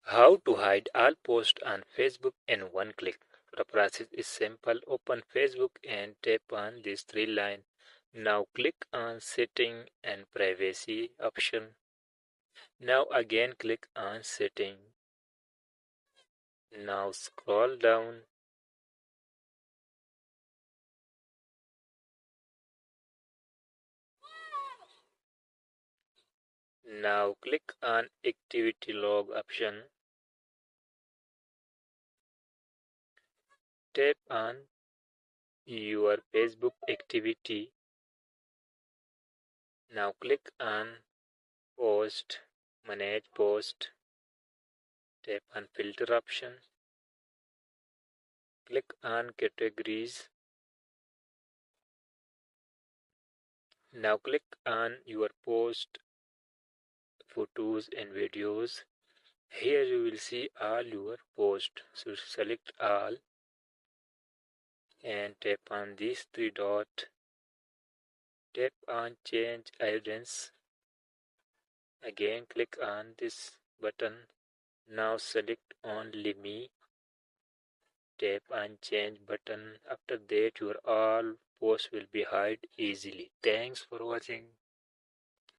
How to hide all posts on Facebook in one click. The process is simple. Open Facebook and tap on this three line. Now click on setting and privacy option. Now again click on setting. Now scroll down. Now click on activity log option. Tap on your Facebook activity. Now click on post, manage post. Tap on filter option. Click on categories. Now click on your post, photos and videos. Here you will see all your posts. So select all and tap on these three dots. Tap on change audience. Again click on this button. Now select only me. Tap on change button. After that your all posts will be hide easily. Thanks for watching.